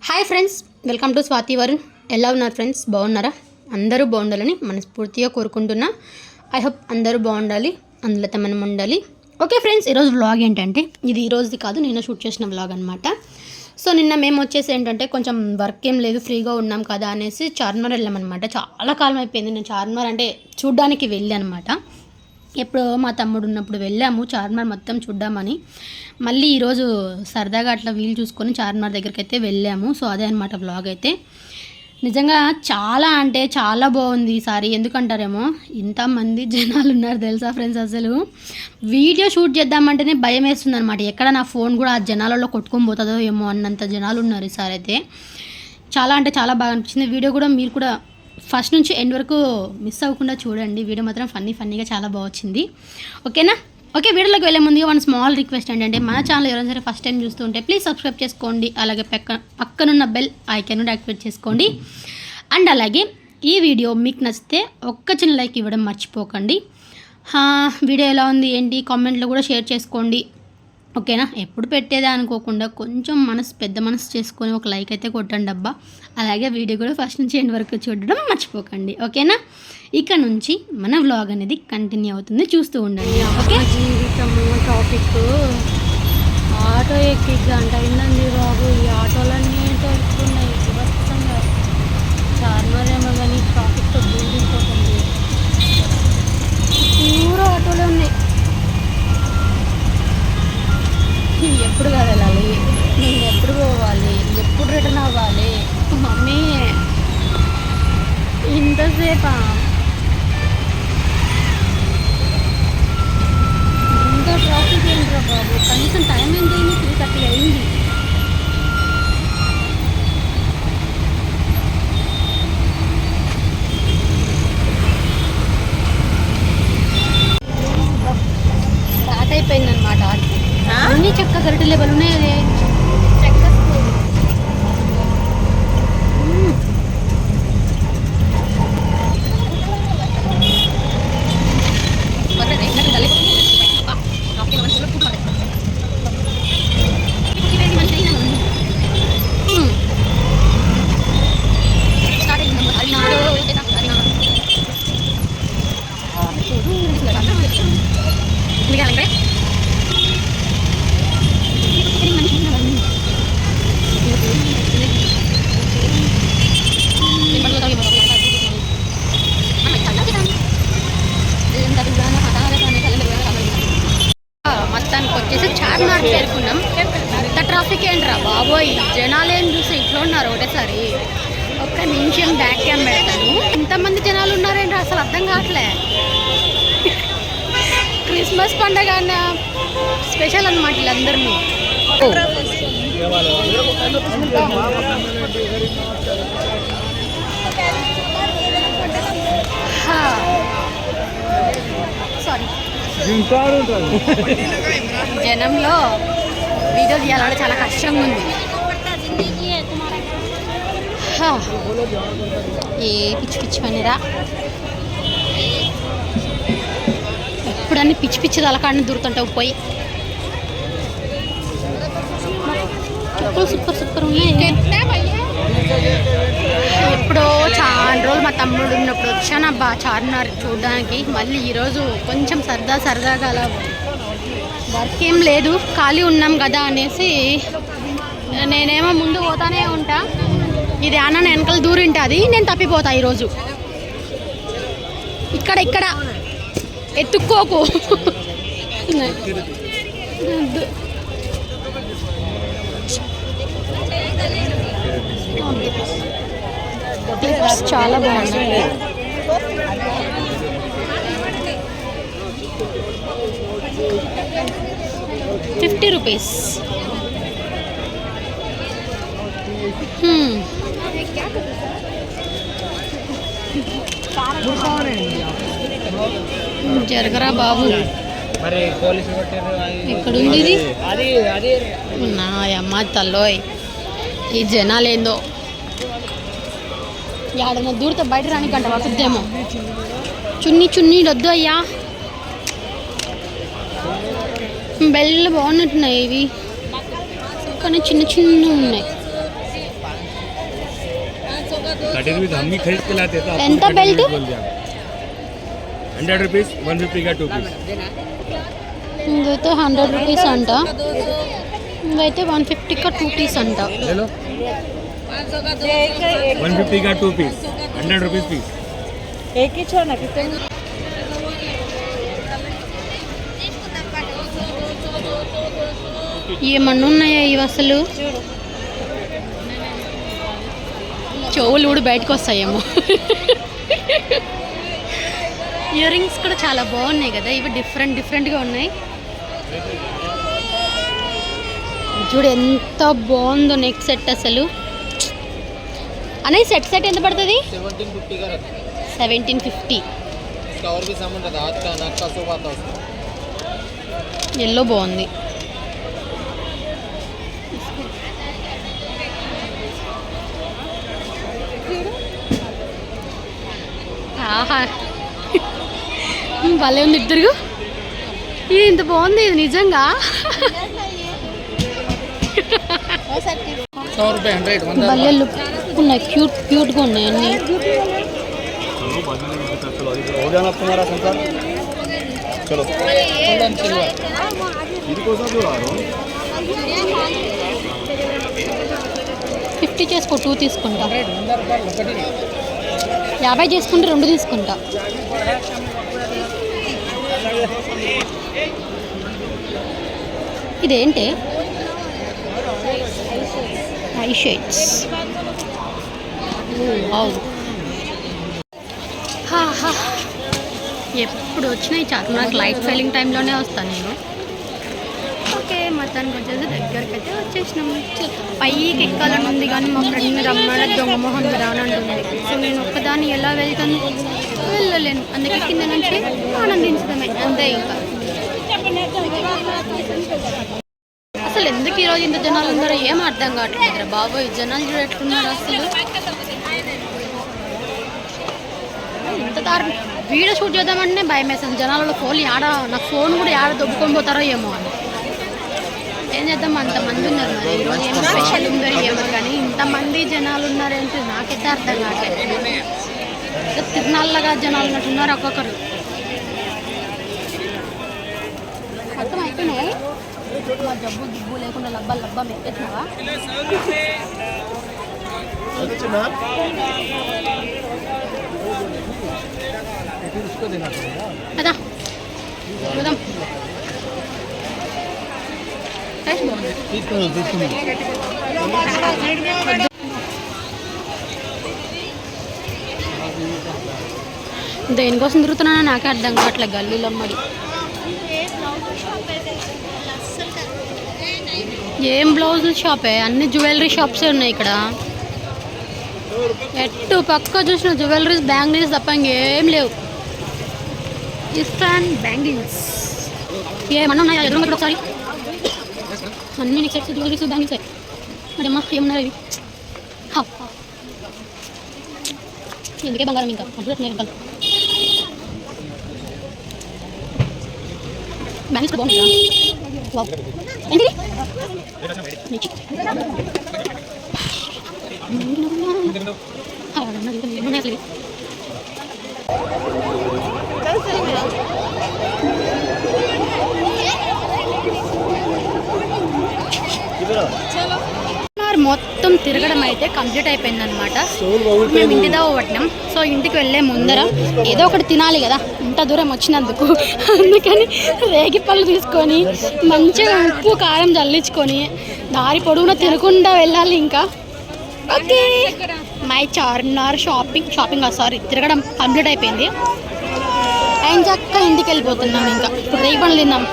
Hi friends, welcome to Swathi Varun. ఎలా ఉన్నారు friends? బాగున్నారా? అందరూ బాగుండాలని మనస్ఫూర్తిగా కోరుకుంటున్నా. ఐ హోప్ అందరూ బాగుండాలి, అందులో మనం ఉండాలి. ఓకే ఫ్రెండ్స్, ఈరోజు వ్లాగ్ ఏంటంటే, ఇది ఈరోజుది కాదు, నిన్న షూట్ చేసిన వ్లాగ్ అనమాట. సో నిన్న మేము వచ్చేసి ఏంటంటే కొంచెం వర్క్ ఏం లేదు, ఫ్రీగా ఉన్నాం కదా అనేసి చార్మినార్ వెళ్ళామన్నమాట. చాలా కాలం అయిపోయింది నేను చార్మినార్ అంటే చూడ్డానికి వెళ్ళి అనమాట. ఎప్పుడో మా తమ్ముడు ఉన్నప్పుడు వెళ్ళాము చార్మినార్ మొత్తం చూద్దామని. మళ్ళీ ఈరోజు సరదాగా అట్లా వీలు చూసుకొని చార్మినార్ దగ్గరికి అయితే వెళ్ళాము. సో అదే అనమాట వ్లాగ్ అయితే. నిజంగా చాలా అంటే చాలా బాగుంది ఈసారి. ఎందుకంటారేమో, ఇంతమంది జనాలు ఉన్నారు తెలుసా ఫ్రెండ్స్. అసలు వీడియో షూట్ చేద్దామంటేనే భయం వేస్తుంది అనమాట. ఎక్కడ నా ఫోన్ కూడా ఆ జనాలలో కొట్టుకొని పోతుందో ఏమో అన్నంత జనాలు ఉన్నారు ఈసారి అయితే. చాలా అంటే చాలా బాగా అనిపించింది. వీడియో కూడా మీరు కూడా ఫస్ట్ నుంచి ఎండ్ వరకు మిస్ అవ్వకుండా చూడండి. వీడియో మాత్రం ఫన్నీగా చాలా బాగా వచ్చింది. ఓకేనా? ఓకే, వీడియోలోకి వెళ్ళే ముందుగా వన్ స్మాల్ రిక్వెస్ట్ ఏంటంటే, మన ఛానల్ ఎవరైనా సరే ఫస్ట్ టైం చూస్తూ ఉంటే ప్లీజ్ సబ్స్క్రైబ్ చేసుకోండి. అలాగే పక్కనున్న బెల్ ఐకాన్ యాక్టివేట్ చేసుకోండి. అండ్ అలాగే ఈ వీడియో మీకు నచ్చితే ఒక్క చిన్న లైక్ ఇవ్వడం మర్చిపోకండి. వీడియో ఎలా ఉంది ఏంటి కామెంట్లో కూడా షేర్ చేసుకోండి. ఓకేనా? ఎప్పుడు పెట్టేదే అనుకోకుండా కొంచెం పెద్ద మనసు చేసుకొని ఒక లైక్ అయితే కొట్టండి అబ్బా. అలాగే వీడియో కూడా ఫస్ట్ నుంచి ఎండ్ వరకు చూడడం మర్చిపోకండి. ఓకేనా? ఇక నుంచి మన వ్లాగ్ అనేది కంటిన్యూ అవుతుంది, చూస్తూ ఉండండి. ఓకే, జీవితము టాపిక్ ఆటో ఎక్కి గంట అయిందండి బాబు. ఈ ఆటోలన్నీ తెలుస్తున్నాయి విభత్సంగా. చార్మినార్ ఏమో కానీ ట్రాఫిక్తో బూడిపోతుంది. పూరా ఆటోలే ఉన్నాయి. ఎప్పుడు వెళ్ళాలి, నేను ఎప్పుడు పోవాలి, ఎప్పుడు రిటర్న్ అవ్వాలి? మమ్మీ ఇంతసేపా? ఇంత ట్రాఫిక్ ఏంట్రా బాబు? కనీసం టైం ఎంత అయింది? 3:30 అయింది. స్టార్ట్ అయిపోయిందనమాట. అన్నీ చెక్క గరిటె లెవెల్ ఉన్నాయి. అదే చెక్క స్కూల్. మొత్తానికి వచ్చేసి చార్మినార్ చేరుకున్నాం. ఎంత ట్రాఫిక్ ఏంట్రా బాబోయ్, జనాలు ఏం చూసి ఇట్లా ఉన్నారు ఒకటేసారి. ఒక్క నిమిషం బ్యాక్ క్యామ్ పెడతాను. ఇంతమంది జనాలు ఉన్నారేంట్రా అసలు అర్థం కావట్లే. క్రిస్మస్ పండగ అన్న స్పెషల్ అనమాట వీళ్ళందరినీ. సారీ, జనంలో వీడియో తీయాలంటే చాలా కష్టంగా ఉంది. ఏ పిచ్చి పిచ్చి పనిరా, ఎప్పుడన్నీ పిచ్చి పిచ్చి తలకాడిని దూరుతుంటావు పోయి. సూపర్ ఉన్నాయి. ఎప్పుడో చాలా రోజులు మా తమ్ముడు ఉన్నప్పుడు వచ్చానబ్బా చార్మినార్ చూడడానికి. మళ్ళీ ఈరోజు కొంచెం సరదాగా అలా వర్క్ ఏం లేదు, ఖాళీ ఉన్నాం కదా అనేసి నేనేమో ముందు పోతానే ఉంటా. ఇది అన్న వెనకాల దూరింటుంది, నేను తప్పిపోతా ఈరోజు. ఇక్కడ ఎత్తుక్కోకు. చాలా బాగున్నాయి. ₹50. జరగరా బాబు, ఎక్కడుంది ఇది? నా అమ్మ తల్లోయ్, ఈ జనాలు ఏందో. ఏడన్నా దూరితే బయట రానికంట పడుతుందేమో. చున్నీ వద్దు అయ్యా. బెల్లు బాగున్నట్టున్నాయి ఇవి, కానీ చిన్న ఉన్నాయి. 30 rupees हम भी खरीद के लाते तो ఎంత బెల్ట్ 100 rupees 150 का 2 पीस ఇదైతే 100 రూపీస్ అంట, ఇదైతే 150 का 2 पीस అంట. ले लो 150 का 2 पीस 100 rupees पीस. एक ही छोड़ना कितने ఏమన్నా ఉన్నాయా ఇవి అసలు? చెవులు కూడా బయటకు వస్తాయేమో. ఇయర్ రింగ్స్ కూడా చాలా బాగున్నాయి కదా, ఇవి డిఫరెంట్గా ఉన్నాయి. చూడు ఎంత బాగుందో నెక్ సెట్ అసలు. అనే సెట్ ఎంత పడుతుంది? 1750. ఎల్లో బాగుంది. ఆహా భలే ఉంది ఇద్దరు. ఇది ఇంత బాగుంది, ఇది నిజంగా. భలే లుక్ ఉన్నాయి, క్యూట్గా ఉన్నాయి అన్నీ. $50 చేసుకో, 2 తీసుకుంటా. 50 చేసుకుంటే 2 తీసుకుంటా. ఇదేంటి? I shades. ఎప్పుడు వచ్చినా ఈ చార్మినార్ లైట్ ఫెయిలింగ్ టైంలోనే వస్తాను నేను. ఓకే మొత్తానికి వచ్చేసి దగ్గరికి అయితే వచ్చేసినాము. పైకి ఎక్కాలని ఉంది కానీ మా ఫ్రెండ్ రమ్మడ దొంగ మొహం రానంటుంది. సో నేను ఒక్కదాన్ని ఎలా వెళ్తాను? వెళ్ళలేను. అందుకే కింద నుంచి ఆనందించడమే అంతే. ఇంకా అసలు ఎందుకు ఈరోజు ఇంత జనాలు ఉన్నారో ఏం అర్థం కావట్లేదు బాబోయ్. జనాలు చూడట్లున్నారు అసలు. ఇంత దారుణం. వీడియో షూట్ చేద్దామంటే భయం వేస్తుంది. జనాలలో ఫోన్ నాకు ఫోన్ కూడా ఆడ దొబ్బుకొని పోతారో ఏమో అని. ఏం చేద్దాం, అంతమంది ఉన్నారు. మరి ఈరోజు ఏమో స్పెషల్ ఉందో ఏమో కానీ ఇంతమంది జనాలు ఉన్నారేంటి నాకైతే అర్థం కావట్లేదు. తిరునాళ్ళగా జనాలు ఉన్నట్టున్నారు ఒక్కొక్కరు. మొత్తం అయిపోయినాయి. మా జబ్బు గిబ్బు లేకుండా లబ్బా మెక్కేసినావా? కదా చూద్దాం. దేనికోసం తిరుగుతున్నా నాకే అర్థం కావట్లేదు. గల్లీలో మరి ఏం బ్లౌజుల షాపే, అన్ని జ్యువెలరీ షాప్సే ఉన్నాయి ఇక్కడ. ఎట్టు పక్క చూసిన జ్యువెలరీస్, బ్యాంగిల్స్ తప్ప ఇంకేం లేవు. ఇస్టాన్ బ్యాంగిల్స్ ఏమన్నా ఉన్నాయా? ఎదురు ఒకసారి అన్ని నీకు సెట్స్, జ్యువెలరీస్, బ్యాంగిల్స్. అదేమ్మా ఏమున్నారు ఇవి? ఎందుకే బంగారం ఇంకా బ్యాంగిల్స్ బాగుంటుందా? ఏంటి మొత్తం తిరగడం అయితే కంప్లీట్ అయిపోయింది అనమాట. మేము ఇంటి దాకా పట్టినాం. సో ఇంటికి వెళ్ళే ముందర ఏదో ఒకటి తినాలి కదా, ఇంత దూరం వచ్చినందుకు. అందుకని రేగి పళ్ళు తీసుకొని మంచిగా ఉప్పు కారం చల్లించుకొని దారి పొడవునా తినకుండా వెళ్ళాలి. ఇంకా okay my Charminar shopping sorry తిరగడం కంప్లీట్ అయిపోయింది. అండ్ చక్కగా ఇంటికి వెళ్ళిపోతున్నాం. ఇంకా ఇప్పుడు రేగి పళ్ళు తిన్నాం.